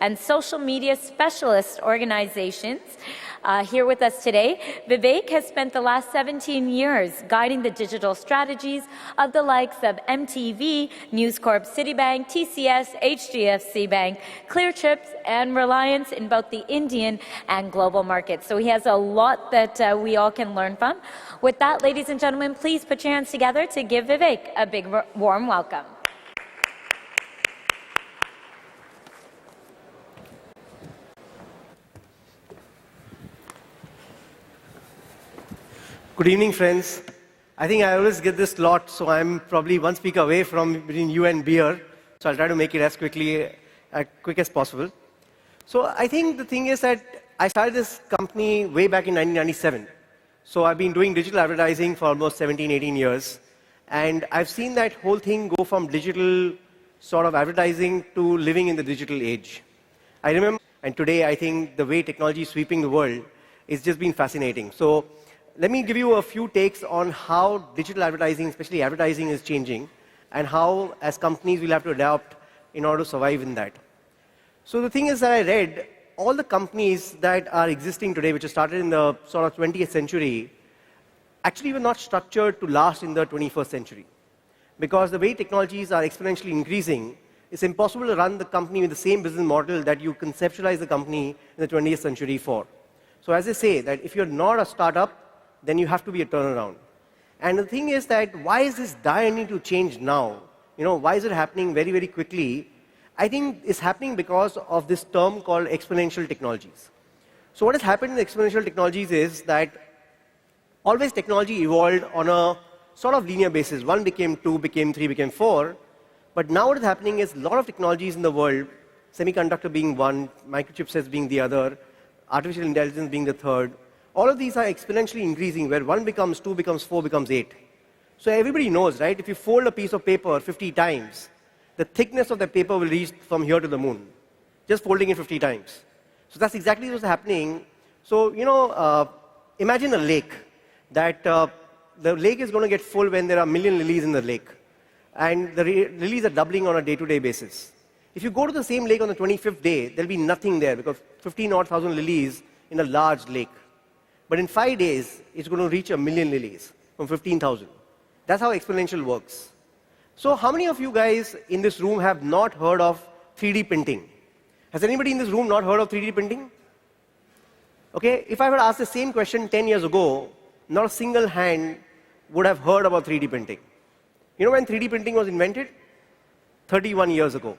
and social media specialist organizations. Here with us today, Vivek has spent the last 17 years guiding the digital strategies of the likes of MTV, News Corp, Citibank, TCS, HDFC Bank, Clearchips, and Reliance in both the Indian and global markets. So he has a lot that we all can learn from. With that, ladies and gentlemen, please put your hands together to give Vivek a big warm welcome. Good evening, friends. I think I always get this lot, so I'm probably one speaker away from between you and beer. So I'll try to make it as quick as possible. So I think the thing is that I started this company way back in 1997. So I've been doing digital advertising for almost 17, 18 years. And I've seen that whole thing go from digital sort of advertising to living in the digital age. I remember, and today I think the way technology is sweeping the world is just been fascinating. So let me give you a few takes on how digital advertising, especially advertising, is changing, and how, as companies, we'll have to adapt in order to survive in that. So the thing is that I read, all the companies that are existing today, which are started in the sort of 20th century, actually were not structured to last in the 21st century. Because the way technologies are exponentially increasing, it's impossible to run the company with the same business model that you conceptualize the company in the 20th century for. So as I say, that if you're not a startup, then you have to be a turnaround. And the thing is that why is this dire need to change now? Why is it happening very, very quickly? I think it's happening because of this term called exponential technologies. So what has happened in exponential technologies is that always technology evolved on a sort of linear basis. 1 became 2, became 3, became 4. But now what is happening is a lot of technologies in the world, semiconductor being one, microchips being the other, artificial intelligence being the third, all of these are exponentially increasing, where 1 becomes 2, becomes 4, becomes 8. So everybody knows, right? If you fold a piece of paper 50 times, the thickness of the paper will reach from here to the moon, just folding it 50 times. So that's exactly what's happening. So, imagine a lake, that the lake is going to get full when there are a million lilies in the lake. And the lilies are doubling on a day-to-day basis. If you go to the same lake on the 25th day, there'll be nothing there, because 15,000 lilies in a large lake. But in 5 days, it's going to reach 1 million lilies from 15,000. That's how exponential works. So how many of you guys in this room have not heard of 3D printing? Has anybody in this room not heard of 3D printing? Okay, if I were to ask the same question 10 years ago, not a single hand would have heard about 3D printing. You know when 3D printing was invented? 31 years ago.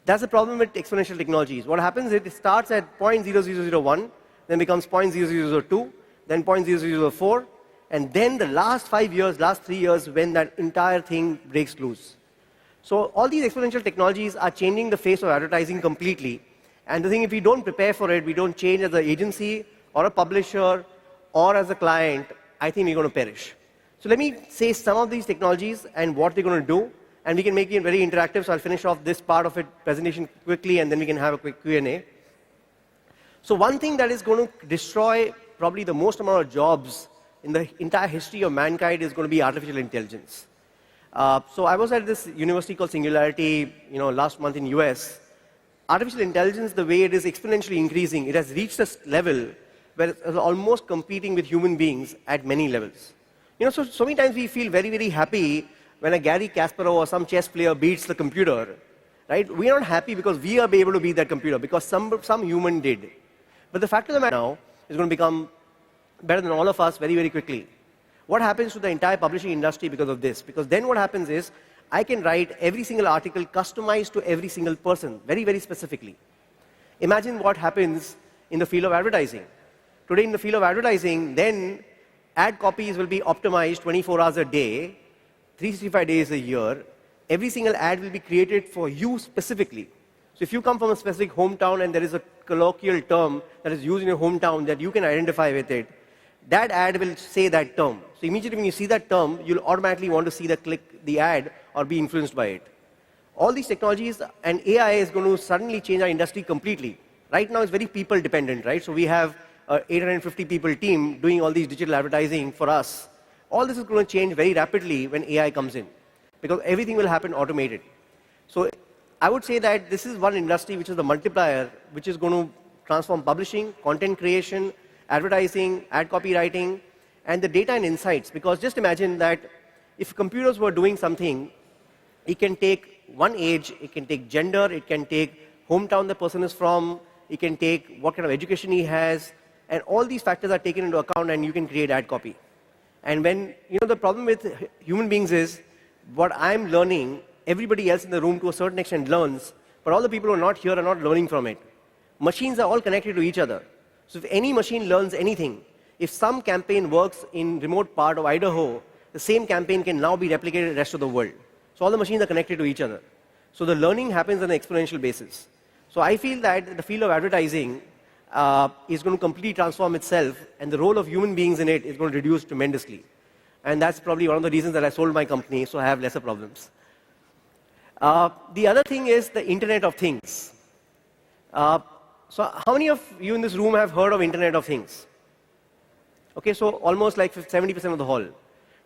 That's the problem with exponential technologies. What happens is it starts at 0.0001, then becomes 0.0002, then 0.0004, and then the last 5 years, last 3 years, when that entire thing breaks loose. So all these exponential technologies are changing the face of advertising completely. And the thing, if we don't prepare for it, we don't change as an agency or a publisher or as a client, I think we're going to perish. So let me say some of these technologies and what they're going to do, and we can make it very interactive. So I'll finish off this part of it, presentation quickly, and then we can have a quick Q&A. So one thing that is going to destroy probably the most amount of jobs in the entire history of mankind is going to be artificial intelligence. So I was at this university called Singularity, last month in US. Artificial intelligence, the way it is exponentially increasing, it has reached a level where it's almost competing with human beings at many levels. So many times we feel very, very happy when a Gary Kasparov or some chess player beats the computer, right? We are not happy because we are able to beat that computer, because some human did. But the fact of the matter now is going to become better than all of us very, very quickly. What happens to the entire publishing industry because of this? Because then what happens is, I can write every single article customized to every single person, very, very specifically. Imagine what happens in the field of advertising. Today in the field of advertising, then ad copies will be optimized 24 hours a day, 365 days a year. Every single ad will be created for you specifically. So if you come from a specific hometown and there is a colloquial term that is used in your hometown that you can identify with it, that ad will say that term. So immediately when you see that term, you'll automatically want to see click the ad or be influenced by it. All these technologies and AI is going to suddenly change our industry completely. Right now it's very people dependent, right? So we have an 850 people team doing all these digital advertising for us. All this is going to change very rapidly when AI comes in, because everything will happen automated. So I would say that this is one industry which is the multiplier, which is going to transform publishing, content creation, advertising, ad copywriting, and the data and insights. Because just imagine that if computers were doing something, it can take one age, it can take gender, it can take hometown the person is from, it can take what kind of education he has, and all these factors are taken into account and you can create ad copy. And when, the problem with human beings is, what I'm learning, everybody else in the room to a certain extent learns, but all the people who are not here are not learning from it. Machines are all connected to each other. So if any machine learns anything, if some campaign works in remote part of Idaho, the same campaign can now be replicated in the rest of the world. So all the machines are connected to each other. So the learning happens on an exponential basis. So I feel that the field of advertising is going to completely transform itself, and the role of human beings in it is going to reduce tremendously. And that's probably one of the reasons that I sold my company, so I have lesser problems. The other thing is the Internet of Things. So how many of you in this room have heard of Internet of Things? Okay, so almost like 70% of the hall.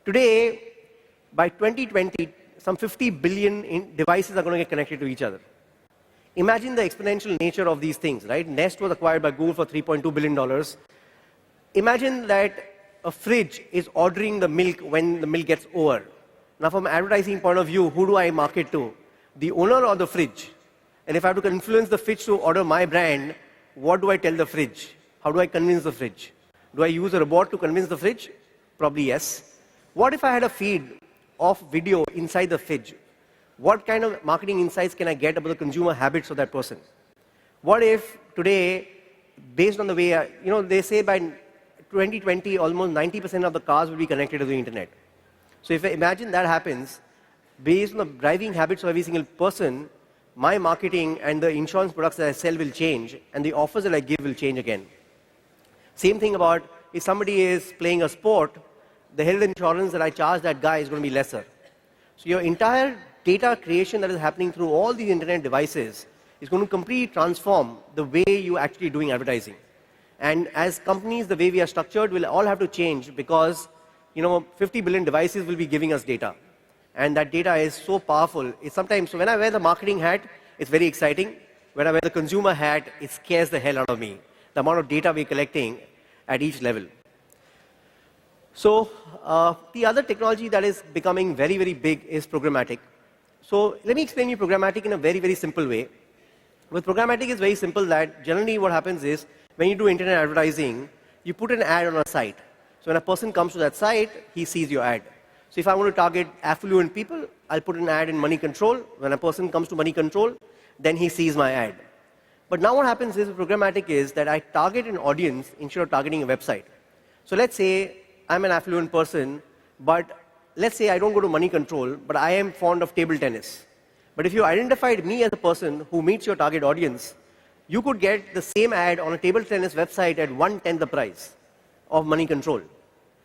Today, by 2020, some 50 billion devices are going to get connected to each other. Imagine the exponential nature of these things, right? Nest was acquired by Google for $3.2 billion. Imagine that a fridge is ordering the milk when the milk gets over. Now, from an advertising point of view, who do I market to? The owner or the fridge? And if I have to influence the fridge to order my brand, what do I tell the fridge? How do I convince the fridge? Do I use a robot to convince the fridge? Probably yes. What if I had a feed of video inside the fridge? What kind of marketing insights can I get about the consumer habits of that person? What if today, based on the way, they say by 2020, almost 90% of the cars will be connected to the internet. So if I imagine that happens, based on the driving habits of every single person, my marketing and the insurance products that I sell will change, and the offers that I give will change again. Same thing about if somebody is playing a sport, the health insurance that I charge that guy is going to be lesser. So your entire data creation that is happening through all these internet devices is going to completely transform the way you actually doing advertising. And as companies, the way we are structured will all have to change because 50 billion devices will be giving us data. And that data is so powerful. It's sometimes, so when I wear the marketing hat, it's very exciting. When I wear the consumer hat, it scares the hell out of me. The amount of data we're collecting at each level. So the other technology that is becoming very, very big is programmatic. So let me explain you programmatic in a very, very simple way. With programmatic, it's very simple that generally what happens is when you do internet advertising, you put an ad on a site. So when a person comes to that site, he sees your ad. So if I want to target affluent people, I'll put an ad in money control. When a person comes to money control, then he sees my ad. But now what happens is with programmatic is that I target an audience instead of targeting a website. So let's say I'm an affluent person, but let's say I don't go to money control, but I am fond of table tennis. But if you identified me as a person who meets your target audience, you could get the same ad on a table tennis website at 1/10 the price of money control.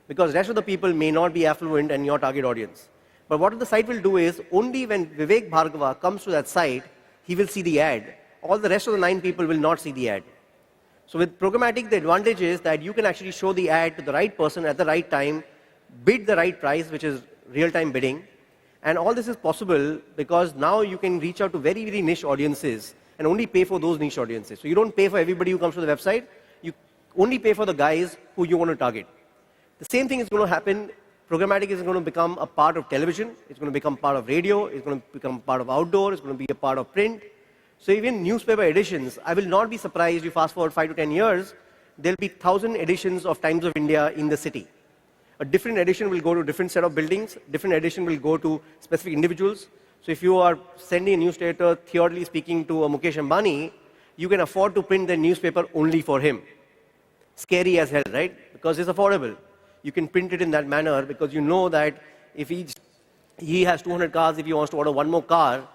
Because the rest of the people may not be affluent and your target audience. But what the site will do is, only when Vivek Bhargava comes to that site, he will see the ad. All the rest of the 9 people will not see the ad. So with programmatic, the advantage is that you can actually show the ad to the right person at the right time, bid the right price, which is real-time bidding. And all this is possible because now you can reach out to very, very niche audiences and only pay for those niche audiences. So you don't pay for everybody who comes to the website. You only pay for the guys who you want to target. The same thing is going to happen. Programmatic is going to become a part of television. It's going to become part of radio. It's going to become part of outdoor. It's going to be a part of print. So even newspaper editions, I will not be surprised you fast forward 5 to 10 years, there'll be 1,000 editions of Times of India in the city. A different edition will go to a different set of buildings. Different edition will go to specific individuals. So if you are sending a newsletter, theoretically speaking, to a Mukesh Ambani, you can afford to print the newspaper only for him. Scary as hell, right? Because it's affordable. You can print it in that manner because you know that if he has 200 cars, if he wants to order one more car,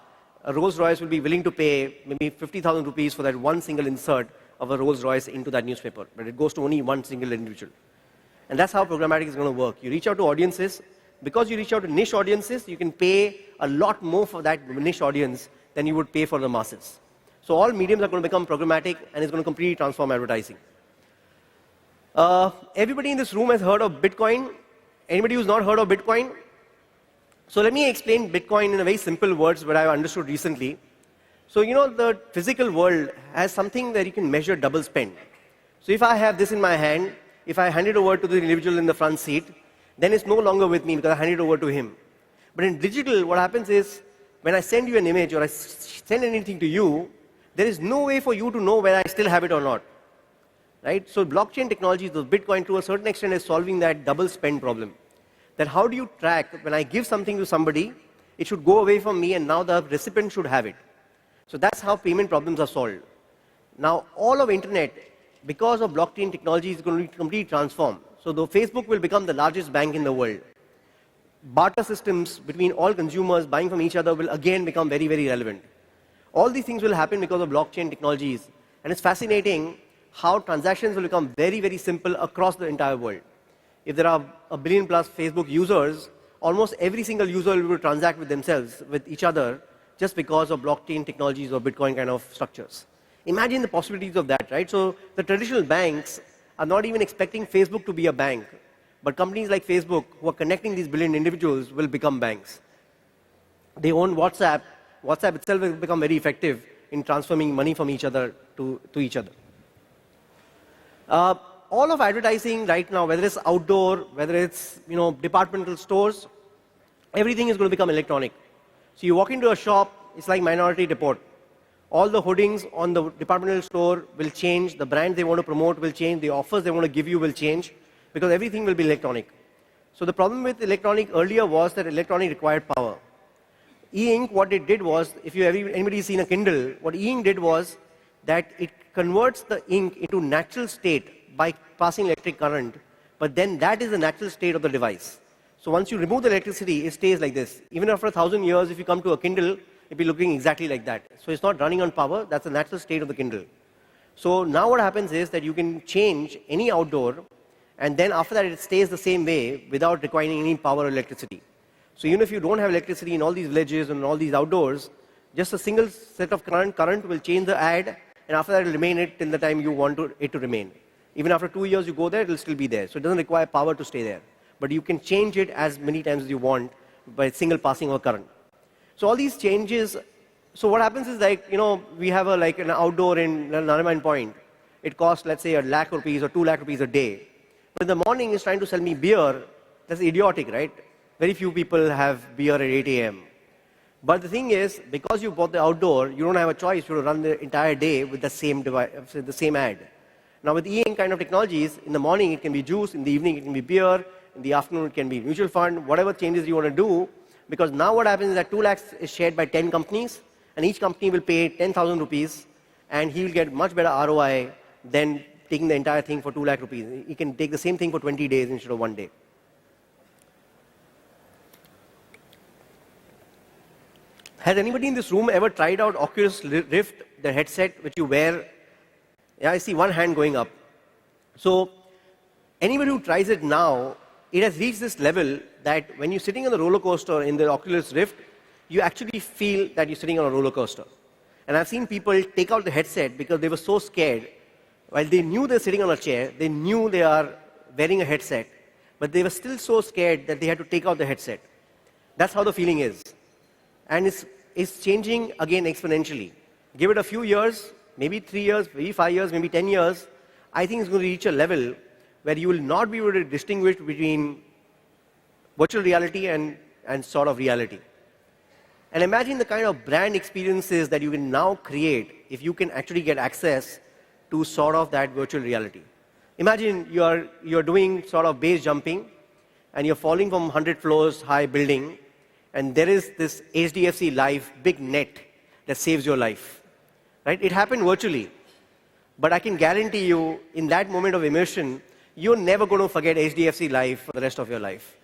a Rolls-Royce will be willing to pay maybe 50,000 rupees for that one single insert of a Rolls-Royce into that newspaper. But it goes to only one single individual. And that's how programmatic is going to work. You reach out to audiences. Because you reach out to niche audiences, you can pay a lot more for that niche audience than you would pay for the masses. So all mediums are going to become programmatic and it's going to completely transform advertising. Everybody in this room has heard of Bitcoin. Anybody who's not heard of Bitcoin? So let me explain Bitcoin in a very simple words what I've understood recently. So, the physical world has something where you can measure double spend. So if I have this in my hand, if I hand it over to the individual in the front seat, then it's no longer with me because I hand it over to him. But in digital, what happens is, when I send you an image or I send anything to you, there is no way for you to know whether I still have it or not. Right? So blockchain technology, the Bitcoin to a certain extent is solving that double spend problem. That how do you track, when I give something to somebody, it should go away from me and now the recipient should have it. So that's how payment problems are solved. Now, all of internet, because of blockchain technology, is going to be completely transformed. So the Facebook will become the largest bank in the world. Barter systems between all consumers buying from each other will again become very, very relevant. All these things will happen because of blockchain technologies. And it's fascinating how transactions will become very, very simple across the entire world. If there are 1 billion plus Facebook users, almost every single user will transact with themselves, with each other, just because of blockchain technologies or Bitcoin kind of structures. Imagine the possibilities of that, right? So the traditional banks are not even expecting Facebook to be a bank, but companies like Facebook, who are connecting these billion individuals, will become banks. They own WhatsApp. WhatsApp itself will become very effective in transferring money from each other to each other. All of advertising right now, whether it's outdoor, whether it's departmental stores, everything is going to become electronic. So you walk into a shop, it's like Minority Report. All the hoardings on the departmental store will change, the brand they want to promote will change, the offers they want to give you will change, because everything will be electronic. So the problem with electronic earlier was that electronic required power. E-ink, what it did was, if anybody's seen a Kindle, what e-ink did was that it converts the ink into natural state by passing electric current, but then that is the natural state of the device. So once you remove the electricity, it stays like this. Even after 1,000 years, if you come to a Kindle, it'll be looking exactly like that. So it's not running on power, that's the natural state of the Kindle. So now what happens is that you can change any outdoor, and then after that it stays the same way without requiring any power or electricity. So even if you don't have electricity in all these villages and all these outdoors, just a single set of current will change the ad, and after that it will remain it till the time you want it to remain. Even after 2 years you go there, it will still be there. So it doesn't require power to stay there. But you can change it as many times as you want by single passing of current. So all these changes, so what happens is we have an outdoor in Nariman Point. It costs, let's say, 1 lakh rupees or 2 lakh rupees a day. But in the morning, it's trying to sell me beer. That's idiotic, right? Very few people have beer at 8 a.m. But the thing is, because you bought the outdoor, you don't have a choice. You run the entire day with the same device, the same ad. Now with e-ink kind of technologies, in the morning it can be juice, in the evening it can be beer, in the afternoon it can be mutual fund, whatever changes you want to do, because now what happens is that 2 lakhs is shared by 10 companies, and each company will pay 10,000 rupees, and he will get much better ROI than taking the entire thing for 2 lakh rupees. He can take the same thing for 20 days instead of 1 day. Has anybody in this room ever tried out Oculus Rift, the headset which you wear? Yeah, I see one hand going up. So anybody who tries it now, it has reached this level that when you're sitting on the roller coaster in the Oculus Rift, you actually feel that you're sitting on a roller coaster. And I've seen people take out the headset because they were so scared. While they knew they're sitting on a chair, they knew they are wearing a headset, but they were still so scared that they had to take out the headset. That's how the feeling is. And it's changing again exponentially. Give it a few years, maybe 3 years, maybe 5 years, maybe 10 years, I think it's going to reach a level where you will not be able to distinguish between virtual reality and sort of reality. And imagine the kind of brand experiences that you can now create if you can actually get access to sort of that virtual reality. Imagine you're doing sort of base jumping and you're falling from 100 floors high building, and there is this HDFC Life big net that saves your life. Right? It happened virtually. But I can guarantee you, in that moment of immersion, you're never going to forget HDFC Life for the rest of your life.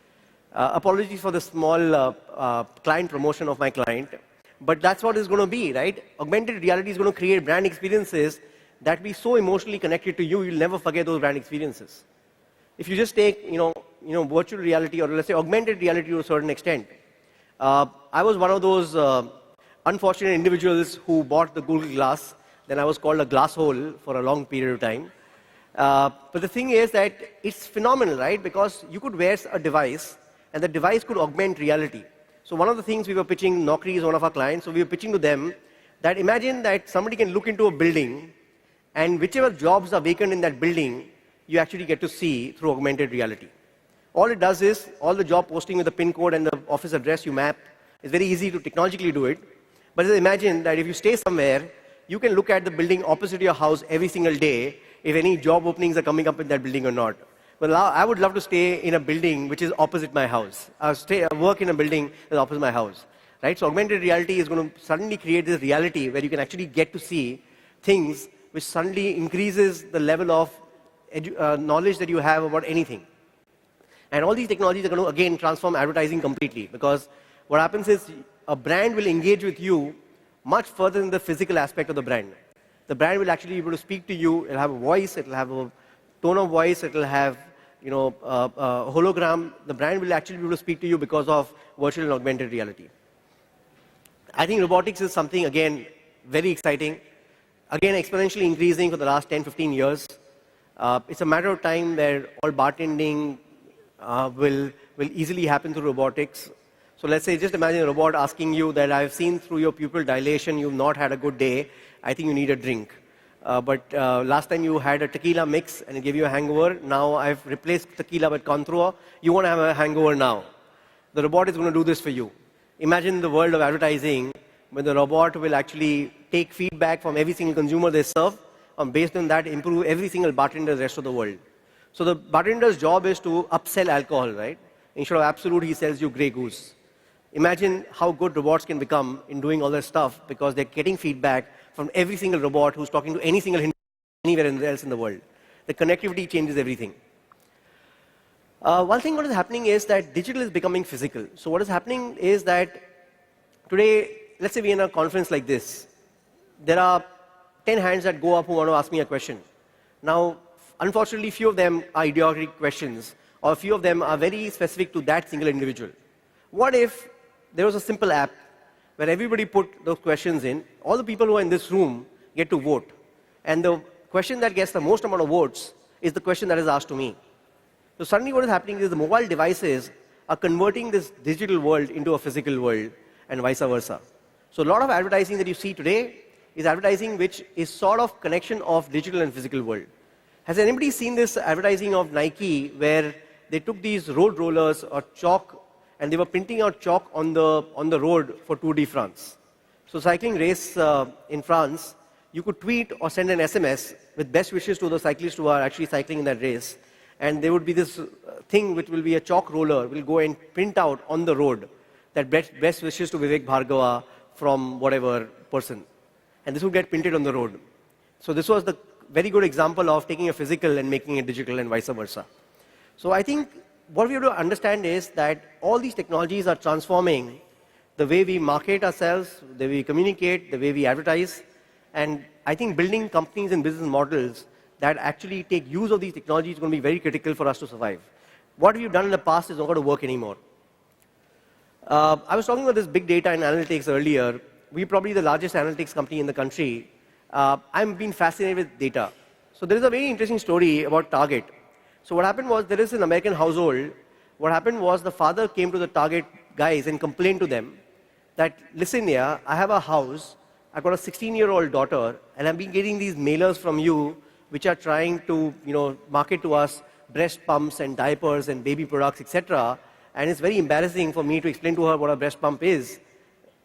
Apologies for the small client promotion of my client, but that's what it's going to be, right? Augmented reality is going to create brand experiences that be so emotionally connected to you, you'll never forget those brand experiences. If you just take, virtual reality, or let's say augmented reality to a certain extent. I was one of those unfortunate individuals who bought the Google Glass. Then I was called a glass hole for a long period of time. But the thing is that it's phenomenal, right? Because you could wear a device, and the device could augment reality. So one of the things we were pitching, Naukri is one of our clients, so we were pitching to them that imagine that somebody can look into a building, and whichever jobs are vacant in that building, you actually get to see through augmented reality. All it does is, all the job posting with the pin code and the office address you map, it's very easy to technologically do it. But just imagine that if you stay somewhere, you can look at the building opposite your house every single day if any job openings are coming up in that building or not. Well, I would love to stay in a building which is opposite my house. I work in a building that's opposite my house. Right? So augmented reality is going to suddenly create this reality where you can actually get to see things which suddenly increases the level of knowledge that you have about anything. And all these technologies are going to, again, transform advertising completely, because what happens is a brand will engage with you much further than the physical aspect of the brand. The brand will actually be able to speak to you. It'll have a voice. It'll have a tone of voice. It'll have a hologram. The brand will actually be able to speak to you because of virtual and augmented reality. I think robotics is something, again, very exciting. Again, exponentially increasing for the last 10, 15 years. It's a matter of time where all bartending will easily happen through robotics. So let's say, just imagine a robot asking you that I've seen through your pupil dilation, you've not had a good day. I think you need a drink. But last time you had a tequila mix and it gave you a hangover. Now I've replaced tequila with Cointreau. You want to have a hangover now. The robot is going to do this for you. Imagine the world of advertising when the robot will actually take feedback from every single consumer they serve, and based on that, improve every single bartender the rest of the world. So the bartender's job is to upsell alcohol, right? Instead of Absolute, he sells you Grey Goose. Imagine how good robots can become in doing all that stuff, because they're getting feedback from every single robot who's talking to any single anywhere else in the world. The connectivity changes everything. One thing what is happening is that digital is becoming physical. So what is happening is that today, let's say we're in a conference like this. There are 10 hands that go up who want to ask me a question. Now, unfortunately, few of them are idiotic questions, or a few of them are very specific to that single individual. What if there was a simple app where everybody put those questions in, all the people who are in this room get to vote, and the question that gets the most amount of votes is the question that is asked to me. So suddenly what is happening is the mobile devices are converting this digital world into a physical world, and vice versa. So a lot of advertising that you see today is advertising which is sort of connection of digital and physical world. Has anybody seen this advertising of Nike where they took these road rollers or chalk and they were printing out chalk on the road for Tour de France? So cycling race in France, you could tweet or send an SMS with best wishes to the cyclists who are actually cycling in that race, and there would be this thing which will be a chalk roller, will go and print out on the road that best wishes to Vivek Bhargava from whatever person. And this would get printed on the road. So this was the very good example of taking a physical and making it digital, and vice versa. So I think what we have to understand is that all these technologies are transforming the way we market ourselves, the way we communicate, the way we advertise. And I think building companies and business models that actually take use of these technologies is going to be very critical for us to survive. What we've done in the past is not going to work anymore. I was talking about this big data and analytics earlier. We're probably the largest analytics company in the country. I'm been fascinated with data. So there is a very interesting story about Target. So what happened was, there is an American household. What happened was the father came to the Target guys and complained to them that, listen here, I have a house, I've got a 16-year-old daughter, and I've been getting these mailers from you which are trying to market to us breast pumps and diapers and baby products, etc. And it's very embarrassing for me to explain to her what a breast pump is.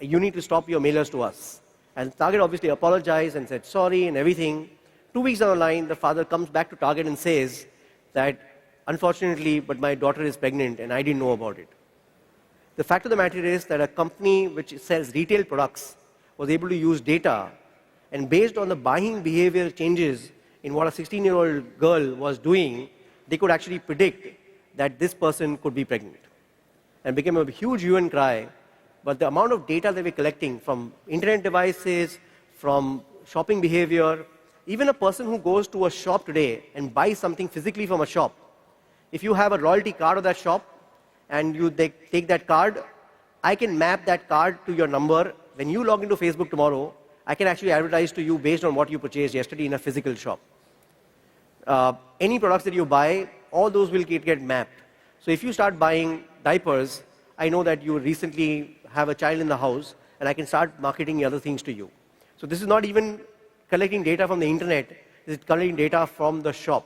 You need to stop your mailers to us. And Target obviously apologized and said sorry and everything. 2 weeks down the line, the father comes back to Target and says that, unfortunately, but my daughter is pregnant and I didn't know about it. The fact of the matter is that a company which sells retail products was able to use data, and based on the buying behavior changes in what a 16-year-old girl was doing, they could actually predict that this person could be pregnant. And became a huge hue and cry. But the amount of data that we're collecting from internet devices, from shopping behavior, even a person who goes to a shop today and buys something physically from a shop, if you have a loyalty card of that shop and you take that card, I can map that card to your number. When you log into Facebook tomorrow, I can actually advertise to you based on what you purchased yesterday in a physical shop. Any products that you buy, all those will get mapped. So if you start buying diapers, I know that you recently have a child in the house, and I can start marketing the other things to you. So this is not even collecting data from the internet, this is collecting data from the shop.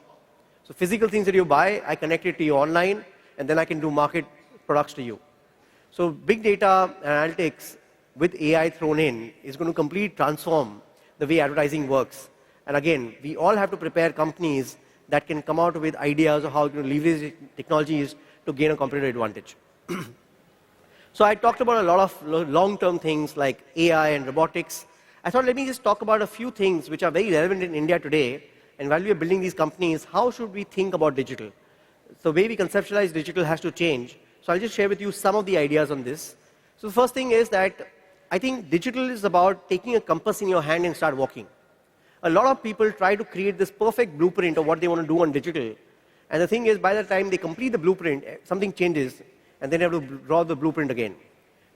So physical things that you buy, I connect it to you online, and then I can do market products to you. So big data analytics with AI thrown in is going to completely transform the way advertising works. And again, we all have to prepare companies that can come out with ideas of how to leverage technologies to gain a competitive advantage. So I talked about a lot of long-term things like AI and robotics. I thought let me just talk about a few things which are very relevant in India today. And while we are building these companies, how should we think about digital? So the way we conceptualize digital has to change. So I'll just share with you some of the ideas on this. So the first thing is that I think digital is about taking a compass in your hand and start walking. A lot of people try to create this perfect blueprint of what they want to do on digital. And the thing is, by the time they complete the blueprint, something changes, and then they have to draw the blueprint again.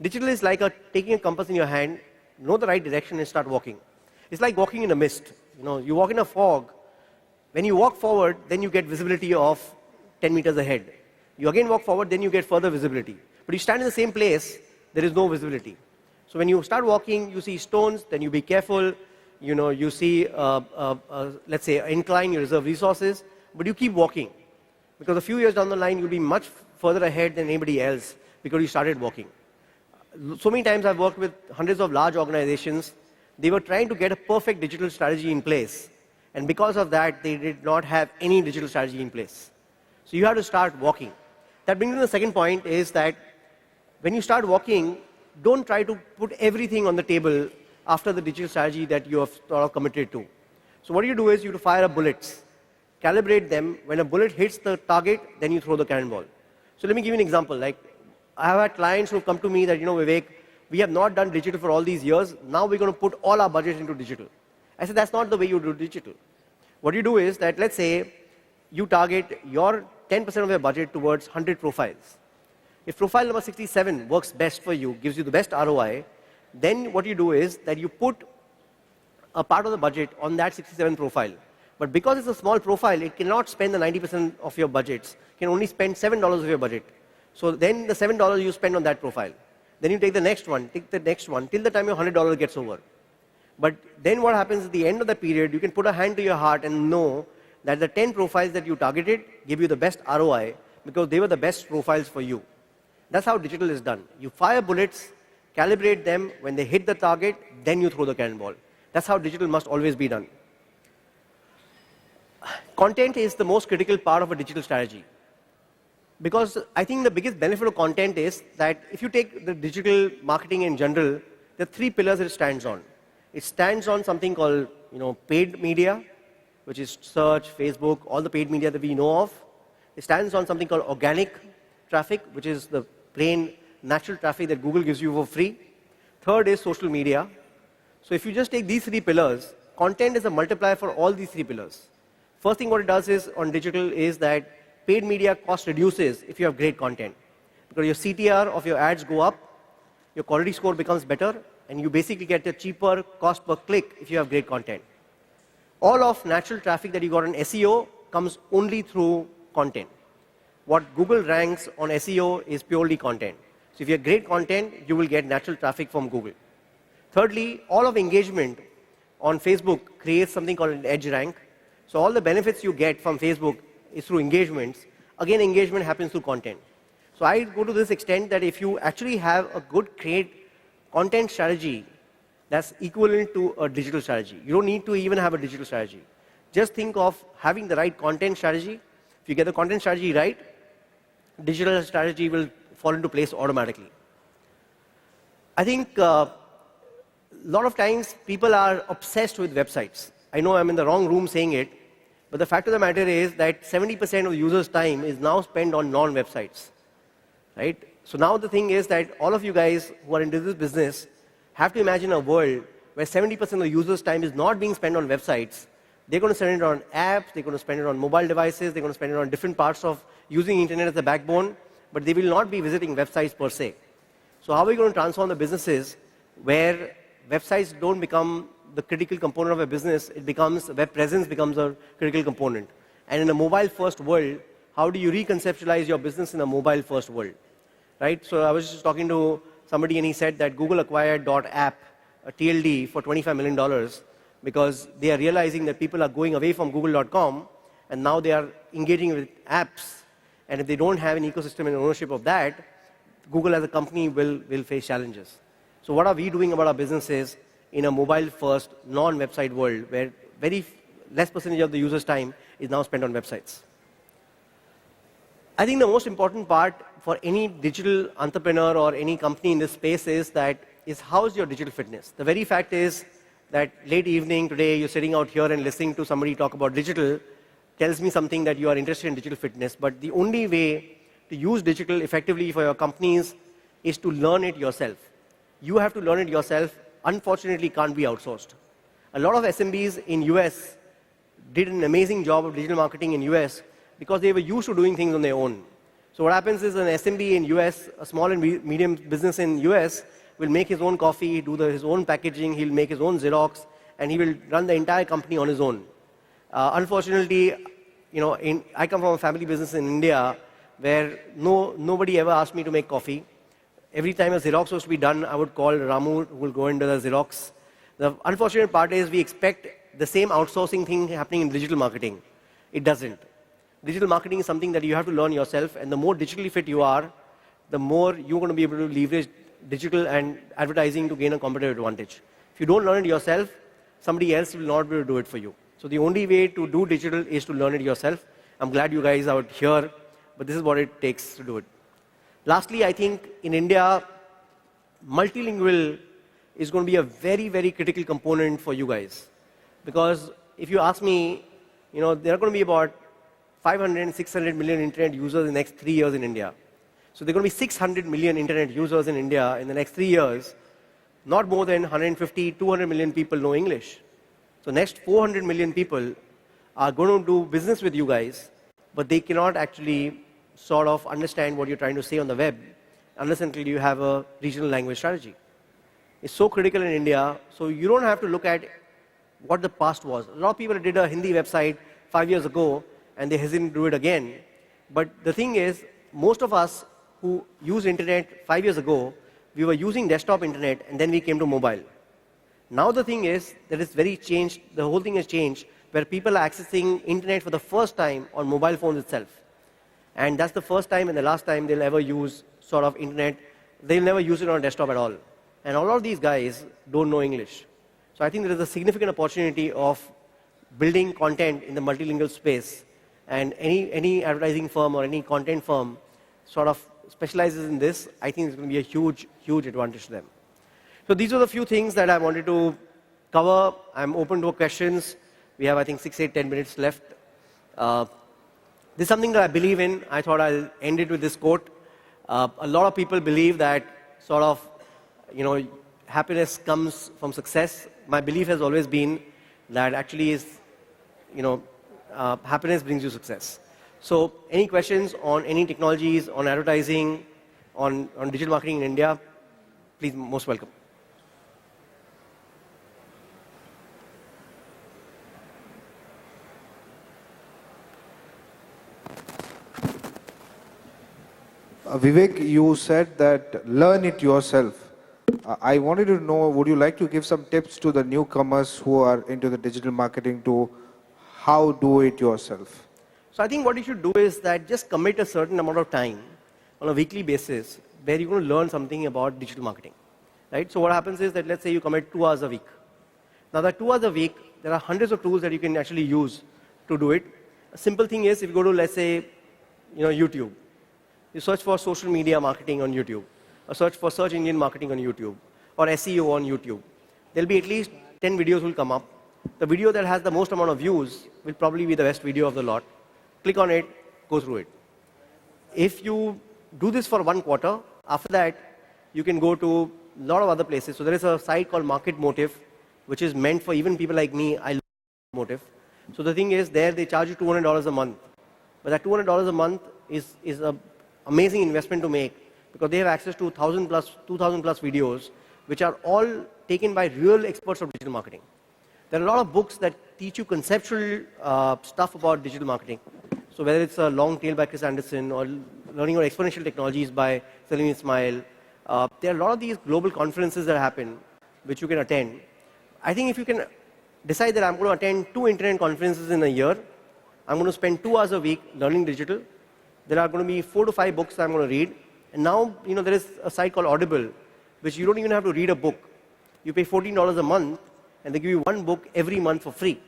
Digital is like taking a compass in your hand, know the right direction, and start walking. It's like walking in a mist. You walk in a fog. When you walk forward, then you get visibility of 10 meters ahead. You again walk forward, then you get further visibility. But you stand in the same place, there is no visibility. So when you start walking, you see stones, then you be careful. You see, let's say, incline, you reserve resources, but you keep walking. Because a few years down the line, you'll be much further ahead than anybody else because you started walking. So many times I've worked with hundreds of large organizations. They were trying to get a perfect digital strategy in place. And because of that, they did not have any digital strategy in place. So you have to start walking. That brings me to the second point is that when you start walking, don't try to put everything on the table after the digital strategy that you have sort of committed to. So what you do is you fire bullets, calibrate them. When a bullet hits the target, then you throw the cannonball. So let me give you an example. Like I have had clients who come to me that, Vivek, we have not done digital for all these years. Now we're going to put all our budget into digital. I said, that's not the way you do digital. What you do is that, let's say, you target your 10% of your budget towards 100 profiles. If profile number 67 works best for you, gives you the best ROI, then what you do is that you put a part of the budget on that 67 profile. But because it's a small profile, it cannot spend the 90% of your budgets. It can only spend $7 of your budget. So then the $7 you spend on that profile. Then you take the next one, till the time your $100 gets over. But then what happens at the end of the period, you can put a hand to your heart and know that the 10 profiles that you targeted give you the best ROI because they were the best profiles for you. That's how digital is done. You fire bullets, calibrate them. When they hit the target, then you throw the cannonball. That's how digital must always be done. Content is the most critical part of a digital strategy. Because I think the biggest benefit of content is that if you take the digital marketing in general, there are 3 pillars it stands on. It stands on something called paid media, which is search, Facebook, all the paid media that we know of. It stands on something called organic traffic, which is the plain natural traffic that Google gives you for free. Third is social media. So if you just take these 3 pillars, content is a multiplier for all these 3 pillars. First thing what it does is on digital is that paid media cost reduces if you have great content. Because your CTR of your ads go up, your quality score becomes better, and you basically get a cheaper cost per click if you have great content. All of natural traffic that you got on SEO comes only through content. What Google ranks on SEO is purely content. So if you have great content, you will get natural traffic from Google. Thirdly, all of engagement on Facebook creates something called an edge rank. So all the benefits you get from Facebook is through engagements. Again, engagement happens through content. So I go to this extent that if you actually have a good content strategy, that's equivalent to a digital strategy. You don't need to even have a digital strategy. Just think of having the right content strategy. If you get the content strategy right, digital strategy will fall into place automatically. I think a lot of times people are obsessed with websites. I know I'm in the wrong room saying it, but the fact of the matter is that 70% of the users' time is now spent on non-websites, right? So now the thing is that all of you guys who are into this business have to imagine a world where 70% of the users' time is not being spent on websites. They're going to spend it on apps, they're going to spend it on mobile devices, they're going to spend it on different parts of using internet as a backbone, but they will not be visiting websites per se. So how are we going to transform the businesses where websites don't become the critical component of a business, web presence becomes a critical component. And in a mobile-first world, how do you reconceptualize your business in a mobile-first world? Right? So I was just talking to somebody and he said that Google acquired .app a TLD for $25 million because they are realizing that people are going away from Google.com and now they are engaging with apps. And if they don't have an ecosystem and ownership of that, Google as a company will face challenges. So what are we doing about our businesses in a mobile-first, non-website world where very less percentage of the user's time is now spent on websites? I think the most important part for any digital entrepreneur or any company in this space is how's your digital fitness? The very fact is that late evening today, you're sitting out here and listening to somebody talk about digital tells me something that you are interested in digital fitness. But the only way to use digital effectively for your companies is to learn it yourself. You have to learn it yourself. Unfortunately, can't be outsourced. A lot of SMBs in US did an amazing job of digital marketing in US because they were used to doing things on their own. So what happens is an SMB in US, a small and medium business in US, will make his own coffee, do his own packaging, he'll make his own Xerox, and he will run the entire company on his own. Unfortunately, I come from a family business in India where nobody ever asked me to make coffee. Every time a Xerox was to be done, I would call Ramu, who will go into the Xerox. The unfortunate part is we expect the same outsourcing thing happening in digital marketing. It doesn't. Digital marketing is something that you have to learn yourself, and the more digitally fit you are, the more you're going to be able to leverage digital and advertising to gain a competitive advantage. If you don't learn it yourself, somebody else will not be able to do it for you. So the only way to do digital is to learn it yourself. I'm glad you guys are out here, but this is what it takes to do it. Lastly, I think in India, multilingual is going to be a very, very critical component for you guys. Because if you ask me, there are going to be about 500 and 600 million internet users in the next 3 years in India. So there are going to be 600 million internet users in India in the next 3 years. Not more than 150, 200 million people know English. So next 400 million people are going to do business with you guys, but they cannot actually sort of understand what you're trying to say on the web unless until you have a regional language strategy. It's so critical in India, so you don't have to look at what the past was. A lot of people did a Hindi website 5 years ago, and they hesitate to do it again. But the thing is, most of us who used internet 5 years ago, we were using desktop internet, and then we came to mobile. Now the thing is that it's very changed, the whole thing has changed, where people are accessing internet for the first time on mobile phones itself. And that's the first time and the last time they'll ever use sort of internet. They'll never use it on a desktop at all. And a lot of these guys don't know English. So I think there is a significant opportunity of building content in the multilingual space. And any advertising firm or any content firm sort of specializes in this. I think it's going to be a huge, huge advantage to them. So these are the few things that I wanted to cover. I'm open to questions. We have, I think, 6, 8, 10 minutes left. This is something that I believe in. I thought I'll end it with this quote. A lot of people believe that sort of, happiness comes from success. My belief has always been that actually is, happiness brings you success. So any questions on any technologies, on advertising, on digital marketing in India, please, most welcome. Vivek, you said that learn it yourself. I wanted to know, would you like to give some tips to the newcomers who are into the digital marketing to how do it yourself? So I think what you should do is that just commit a certain amount of time on a weekly basis where you're going to learn something about digital marketing. Right? So what happens is that let's say you commit 2 hours a week. Now that 2 hours a week, there are hundreds of tools that you can actually use to do it. A simple thing is if you go to, let's say, YouTube. You search for social media marketing on YouTube, or search for search engine marketing on YouTube, or SEO on YouTube. There'll be at least 10 videos will come up. The video that has the most amount of views will probably be the best video of the lot. Click on it, go through it. If you do this for 1 quarter, after that, you can go to a lot of other places. So there is a site called Market Motive, which is meant for even people like me. I love Motive. So the thing is, there they charge you $200 a month. But that $200 a month is a amazing investment to make because they have access to 2,000 plus videos, which are all taken by real experts of digital marketing. There are a lot of books that teach you conceptual stuff about digital marketing. So whether it's a Long Tail by Chris Anderson or learning about exponential technologies by Salim Ismail, there are a lot of these global conferences that happen which you can attend. I think if you can decide that I'm going to attend 2 internet conferences in a year, I'm going to spend 2 hours a week learning digital. There are going to be 4 to 5 books I'm going to read. And now, there is a site called Audible, which you don't even have to read a book. You pay $14 a month, and they give you 1 book every month for free.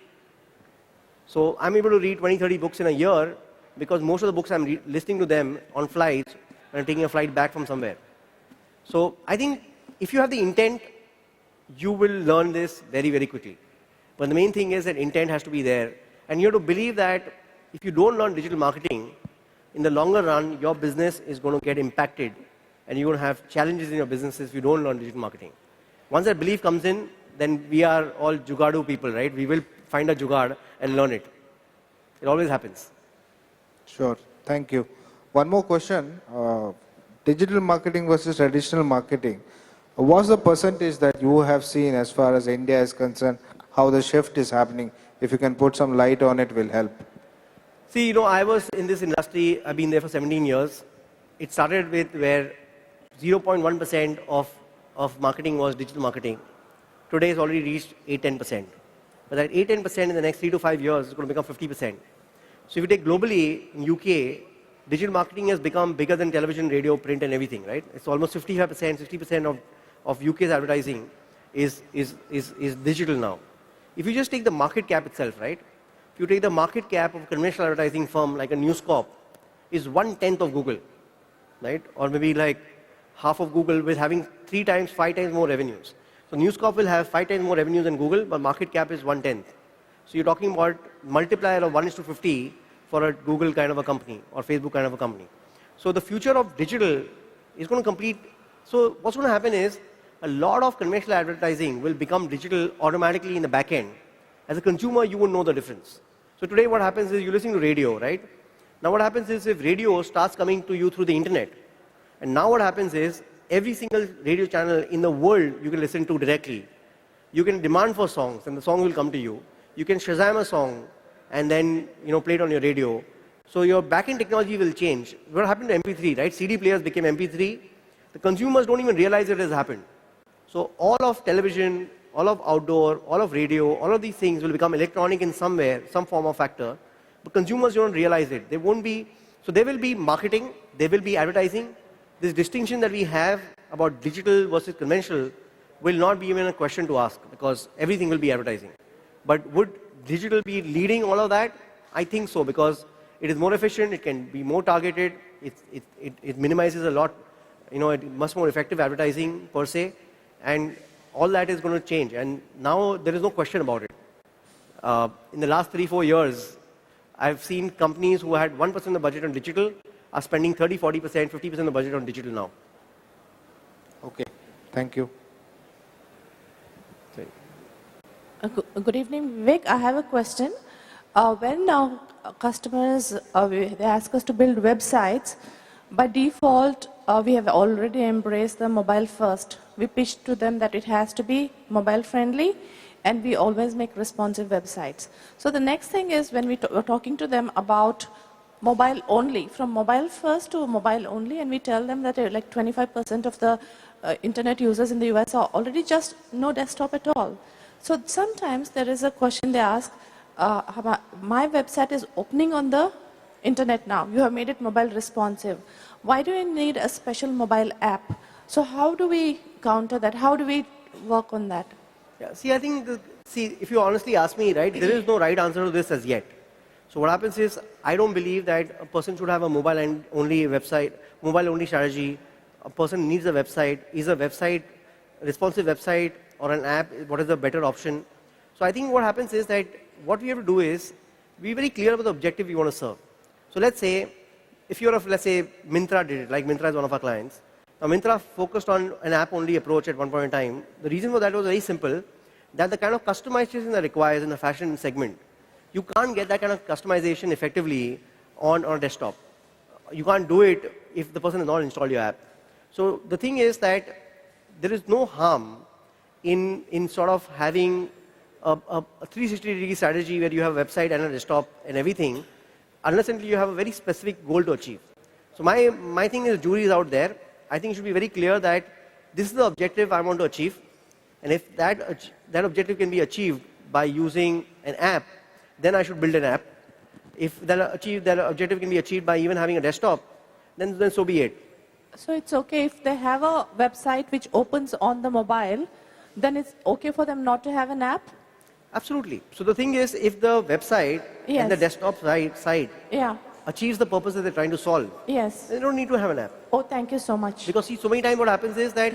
So I'm able to read 20, 30 books in a year because most of the books I'm listening to them on flights when I'm taking a flight back from somewhere. So I think if you have the intent, you will learn this very, very quickly. But the main thing is that intent has to be there. And you have to believe that if you don't learn digital marketing, in the longer run, your business is going to get impacted. And you're going to have challenges in your businesses if you don't learn digital marketing. Once that belief comes in, then we are all jugadu people, right? We will find a jugad and learn it. It always happens. Sure. Thank you. One more question. Digital marketing versus traditional marketing. What's the percentage that you have seen as far as India is concerned, how the shift is happening? If you can put some light on it, will help. See, I was in this industry, I've been there for 17 years. It started with where 0.1% of marketing was digital marketing. Today it's already reached 8-10%. But that 8-10% in the next 3 to 5 years is going to become 50%. So if you take globally, in UK, digital marketing has become bigger than television, radio, print and everything, right? It's almost 55%, 60% of UK's advertising is digital now. If you just take the market cap itself, right? If you take the market cap of a conventional advertising firm like a News Corp, is 1/10 of Google, right? Or maybe like half of Google with having 3 times, 5 times more revenues. So News Corp will have 5 times more revenues than Google, but market cap is 1/10. So you're talking about multiplier of 1:50 for a Google kind of a company or Facebook kind of a company. So the future of digital is going to complete. So what's going to happen is a lot of conventional advertising will become digital automatically in the back end. As a consumer, you won't know the difference. So today what happens is you're listening to radio, right? Now what happens is if radio starts coming to you through the internet, and now what happens is every single radio channel in the world you can listen to directly. You can demand for songs and the song will come to you. You can Shazam a song and then play it on your radio. So your back-end technology will change. What happened to MP3, right? CD players became MP3. The consumers don't even realize it has happened. So all of television, all of outdoor, all of radio, all of these things will become electronic in somewhere, some form or factor. But consumers don't realize it. They won't be. So there will be marketing, there will be advertising. This distinction that we have about digital versus conventional will not be even a question to ask because everything will be advertising. But would digital be leading all of that? I think so because it is more efficient, it can be more targeted, it minimizes a lot, it much more effective advertising per se, and all that is going to change. And now there is no question about it. In the last 3-4 years, I've seen companies who had 1% of the budget on digital are spending 30, 40%, 50% of the budget on digital now. Okay, thank you. Good evening, Vivek. I have a question. When customers they ask us to build websites, by default, we have already embraced the mobile first. We pitch to them that it has to be mobile friendly, and we always make responsive websites. So the next thing is when we're talking to them about mobile only, from mobile first to mobile only, and we tell them that like 25% of the internet users in the US are already just no desktop at all. So sometimes there is a question they ask, my website is opening on the internet now. You have made it mobile responsive. Why do you need a special mobile app? So how do we counter that? How do we work on that? Yeah, see, I think, if you honestly ask me, right, there is no right answer to this as yet. So what happens is, I don't believe that a person should have a mobile-only website, mobile-only strategy. A person needs a website. Is a website, responsive website or an app, what is the better option? So I think what happens is that what we have to do is be very clear about the objective we want to serve. So let's say, if you're let's say Myntra did it, like Myntra is one of our clients. Now Myntra focused on an app-only approach at one point in time. The reason for that was very simple, that the kind of customization that requires in the fashion segment, you can't get that kind of customization effectively on a desktop. You can't do it if the person has not installed your app. So the thing is that there is no harm in sort of having a 360-degree strategy where you have a website and a desktop and everything, unless until you have a very specific goal to achieve. So my thing is, jury is out there. I think it should be very clear that this is the objective I want to achieve. And if that objective can be achieved by using an app, then I should build an app. If that objective can be achieved by even having a desktop, then so be it. So it's okay if they have a website which opens on the mobile, then it's okay for them not to have an app? Absolutely. So the thing is, if the website and the desktop site Yeah. achieves the purpose that they're trying to solve, Yes. they don't need to have an app. Oh, thank you so much. Because see, so many times what happens is that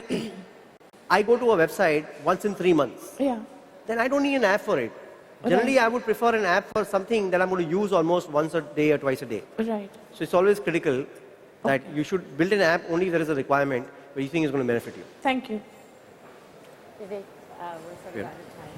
I go to a website once in 3 months. Yeah. Then I don't need an app for it. Generally, I would prefer an app for something that I'm going to use almost once a day or twice a day. Right. So it's always critical that you should build an app only if there is a requirement where you think is going to benefit you. Thank you. Vivek, we're sort of out of time.